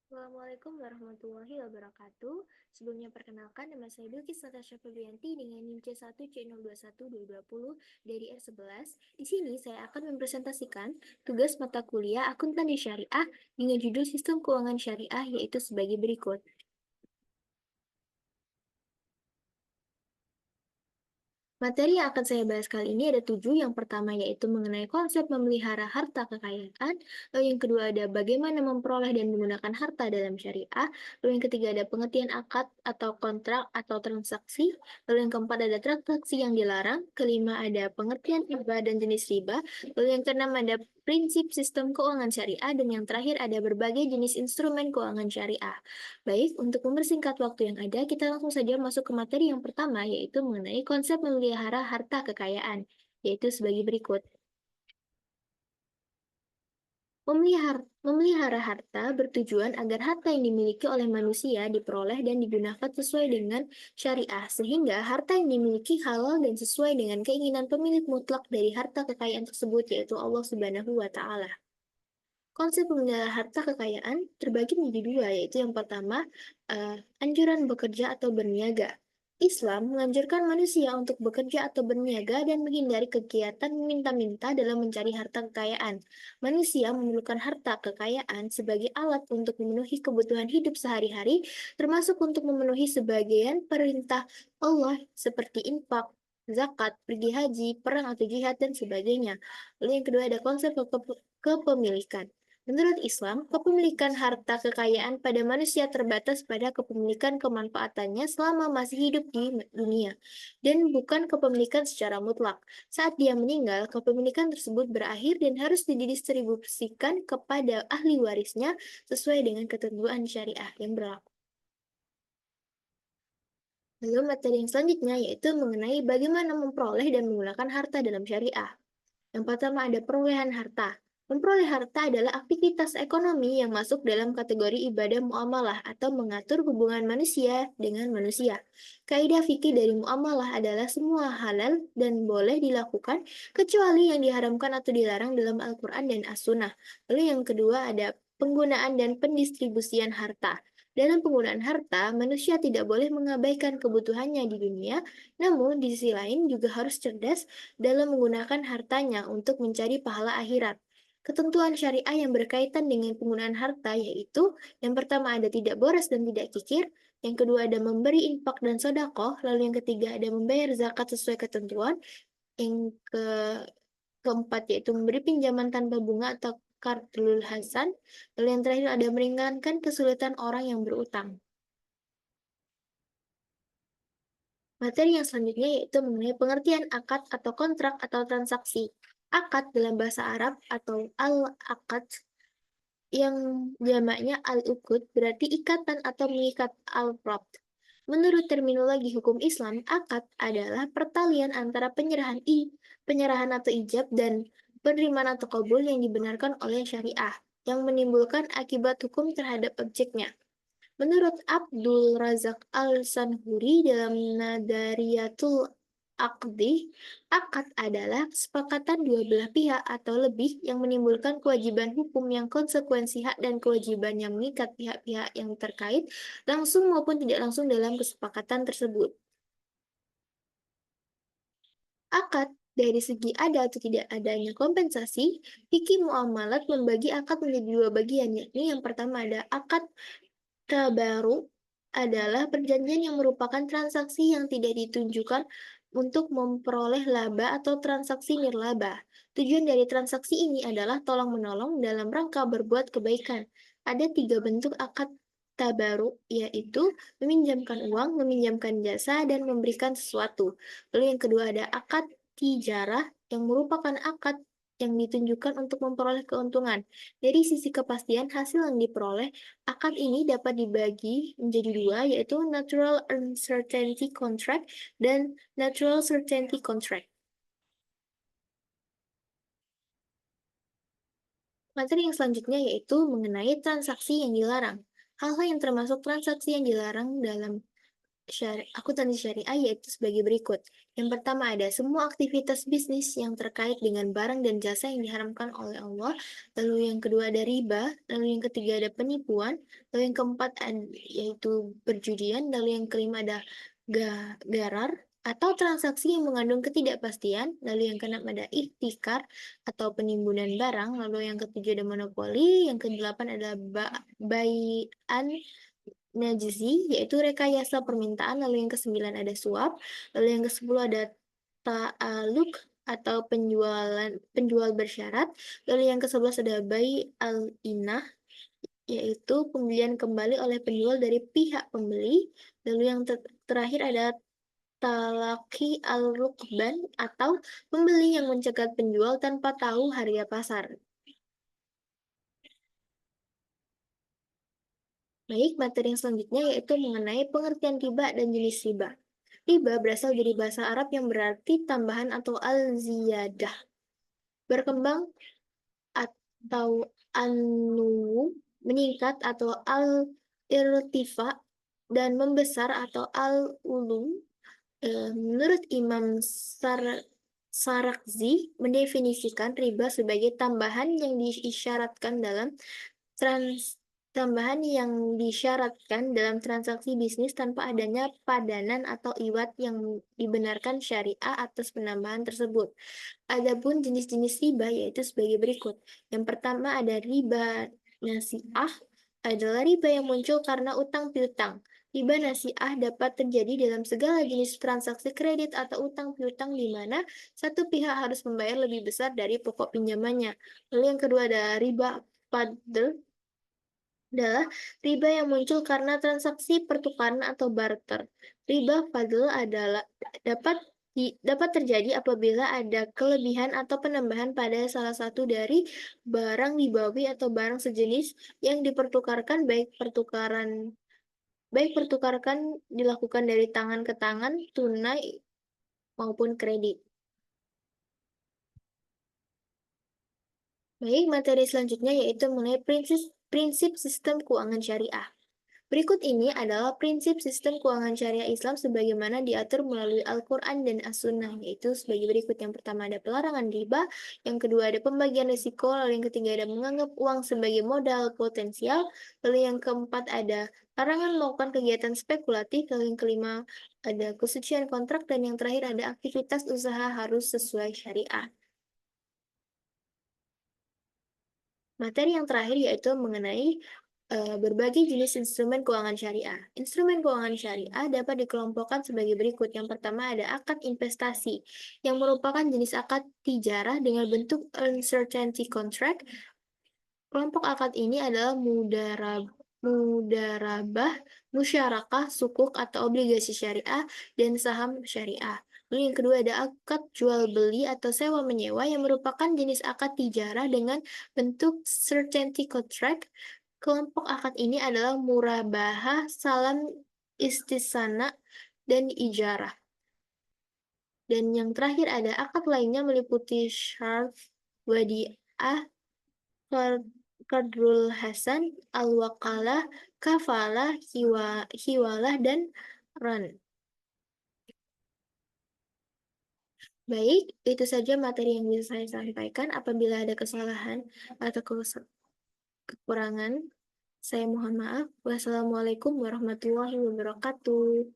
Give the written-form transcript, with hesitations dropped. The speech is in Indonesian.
Assalamualaikum warahmatullahi wabarakatuh. Sebelumnya perkenalkan nama saya Bilkis Natasha Febrianti dengan NIM C1C021220 dari R11. Di sini saya akan mempresentasikan tugas mata kuliah Akuntansi Syariah dengan judul Sistem Keuangan Syariah yaitu sebagai berikut. Materi yang akan saya bahas kali ini ada 7. Yang pertama yaitu mengenai konsep memelihara harta kekayaan. Lalu yang kedua ada bagaimana memperoleh dan menggunakan harta dalam syariah. Lalu yang ketiga ada pengertian akad atau kontrak atau transaksi. Lalu yang keempat ada transaksi yang dilarang. Kelima ada pengertian riba dan jenis riba. Lalu yang keenam ada prinsip sistem keuangan syariah. Dan yang terakhir ada berbagai jenis instrumen keuangan syariah. Baik, untuk mempersingkat waktu yang ada, kita langsung saja masuk ke materi yang pertama, yaitu mengenai konsep memelihara harta kekayaan, yaitu sebagai berikut. Memelihara harta bertujuan agar harta yang dimiliki oleh manusia diperoleh dan digunakan sesuai dengan syariah, sehingga harta yang dimiliki halal dan sesuai dengan keinginan pemilik mutlak dari harta kekayaan tersebut, yaitu Allah Subhanahu wa Ta'ala. Konsep pemelihara harta kekayaan terbagi menjadi dua, yaitu yang pertama, anjuran bekerja atau berniaga. Islam menganjurkan manusia untuk bekerja atau berniaga dan menghindari kegiatan meminta-minta dalam mencari harta kekayaan. Manusia memerlukan harta kekayaan sebagai alat untuk memenuhi kebutuhan hidup sehari-hari, termasuk untuk memenuhi sebagian perintah Allah seperti infak, zakat, pergi haji, perang atau jihad, dan sebagainya. Lalu yang kedua ada konsep kepemilikan. Menurut Islam, kepemilikan harta kekayaan pada manusia terbatas pada kepemilikan kemanfaatannya selama masih hidup di dunia, dan bukan kepemilikan secara mutlak. Saat dia meninggal, kepemilikan tersebut berakhir dan harus didistribusikan kepada ahli warisnya sesuai dengan ketentuan syariah yang berlaku. Lalu materi yang selanjutnya yaitu mengenai bagaimana memperoleh dan menggunakan harta dalam syariah. Yang pertama ada perolehan harta. Memperoleh harta adalah aktivitas ekonomi yang masuk dalam kategori ibadah muamalah atau mengatur hubungan manusia dengan manusia. Kaidah fikih dari muamalah adalah semua halal dan boleh dilakukan kecuali yang diharamkan atau dilarang dalam Al-Quran dan As-Sunnah. Lalu yang kedua ada penggunaan dan pendistribusian harta. Dalam penggunaan harta, manusia tidak boleh mengabaikan kebutuhannya di dunia, namun di sisi lain juga harus cerdas dalam menggunakan hartanya untuk mencari pahala akhirat. Ketentuan syariah yang berkaitan dengan penggunaan harta yaitu yang pertama ada tidak boros dan tidak kikir, yang kedua ada memberi infak dan sodakoh, lalu yang ketiga ada membayar zakat sesuai ketentuan, yang keempat yaitu memberi pinjaman tanpa bunga atau qardul hasan, lalu yang terakhir ada meringankan kesulitan orang yang berutang. Materi yang selanjutnya yaitu mengenai pengertian akad atau kontrak atau transaksi. Akad dalam bahasa Arab atau al-akad yang jamaknya al-uqud berarti ikatan atau mengikat al-rabt. Menurut terminologi hukum Islam, akad adalah pertalian antara penyerahan atau ijab dan penerimaan atau kabul yang dibenarkan oleh syariah, yang menimbulkan akibat hukum terhadap objeknya. Menurut Abdul Razak Al-Sanhuri dalam Nadariyatul Aqdi, akad adalah kesepakatan dua belah pihak atau lebih yang menimbulkan kewajiban hukum yang konsekuensi hak dan kewajiban yang mengikat pihak-pihak yang terkait langsung maupun tidak langsung dalam kesepakatan tersebut. Akad dari segi ada atau tidak adanya kompensasi, fikih muamalat membagi akad menjadi dua bagian, yakni yang pertama ada akad tabaru adalah perjanjian yang merupakan transaksi yang tidak ditunjukkan untuk memperoleh laba atau transaksi nirlaba. Tujuan dari transaksi ini adalah tolong-menolong dalam rangka berbuat kebaikan. Ada 3 bentuk akad tabaru, yaitu meminjamkan uang, meminjamkan jasa, dan memberikan sesuatu. Lalu yang kedua ada akad tijarah, yang merupakan akad yang ditunjukkan untuk memperoleh keuntungan. Dari sisi kepastian hasil yang diperoleh, akad ini dapat dibagi menjadi dua, yaitu Natural Uncertainty Contract dan Natural Certainty Contract. Materi yang selanjutnya yaitu mengenai transaksi yang dilarang. Hal-hal yang termasuk transaksi yang dilarang dalam akuntansi syariah yaitu sebagai berikut. Yang pertama ada semua aktivitas bisnis yang terkait dengan barang dan jasa yang diharamkan oleh Allah. Lalu yang kedua ada riba. Lalu yang ketiga ada penipuan. Lalu yang keempat yaitu perjudian. Lalu yang kelima ada garar atau transaksi yang mengandung ketidakpastian. Lalu yang keenam ada ihtikar atau penimbunan barang. Lalu yang ketujuh ada monopoli. Yang kedelapan ada bayan najzi, yaitu rekayasa permintaan. Lalu yang kesembilan ada suap. Lalu yang kesepuluh ada ta'aluk atau penjual bersyarat. Lalu yang ke-11 ada al-inah, yaitu pembelian kembali oleh penjual dari pihak pembeli. Lalu yang terakhir ada talaki al-rukban atau pembeli yang mencegat penjual tanpa tahu harga pasar. Baik, materi yang selanjutnya yaitu mengenai pengertian riba dan jenis riba. Riba berasal dari bahasa Arab yang berarti tambahan atau al-ziyadah. Berkembang atau anu, meningkat atau al-irtifa, dan membesar atau al-ulu. Menurut Imam Sarakzi, mendefinisikan riba sebagai tambahan yang diisyaratkan dalam trans tambahan yang disyaratkan dalam transaksi bisnis tanpa adanya padanan atau iwat yang dibenarkan syariah atas penambahan tersebut. Adapun jenis-jenis riba yaitu sebagai berikut. Yang pertama ada riba nasi'ah, adalah riba yang muncul karena utang piutang. Riba nasi'ah dapat terjadi dalam segala jenis transaksi kredit atau utang piutang di mana satu pihak harus membayar lebih besar dari pokok pinjamannya. Lalu yang kedua ada riba fadl, adalah riba yang muncul karena transaksi pertukaran atau barter. Riba fadl dapat terjadi apabila ada kelebihan atau penambahan pada salah satu dari barang ribawi atau barang sejenis yang dipertukarkan, baik pertukarkan dilakukan dari tangan ke tangan, tunai maupun kredit. Baik, materi selanjutnya yaitu mengenai prinsip sistem keuangan syariah. Berikut ini adalah prinsip sistem keuangan syariah Islam sebagaimana diatur melalui Al-Quran dan As-Sunnah, yaitu sebagai berikut. Yang pertama ada pelarangan riba, yang kedua ada pembagian risiko, lalu yang ketiga ada menganggap uang sebagai modal potensial, lalu yang keempat ada larangan melakukan kegiatan spekulatif, lalu yang kelima ada kesucian kontrak, dan yang terakhir ada aktivitas usaha harus sesuai syariah. Materi yang terakhir yaitu mengenai berbagai jenis instrumen keuangan syariah. Instrumen keuangan syariah dapat dikelompokkan sebagai berikut. Yang pertama ada akad investasi, yang merupakan jenis akad tijarah dengan bentuk uncertainty contract. Kelompok akad ini adalah mudarabah, musyarakah, sukuk atau obligasi syariah, dan saham syariah. Lalu yang kedua ada akad jual beli atau sewa menyewa yang merupakan jenis akad tijarah dengan bentuk certainty contract. Kelompok akad ini adalah murabahah, salam istisana, dan ijarah. Dan yang terakhir ada akad lainnya meliputi syarf, wadiah, Qadrul Hasan, Al-Wakalah, Kafalah, Hiwalah, dan Ran. Baik, itu saja materi yang bisa saya sampaikan. Apabila ada kesalahan atau kekurangan, saya mohon maaf. Wassalamualaikum warahmatullahi wabarakatuh.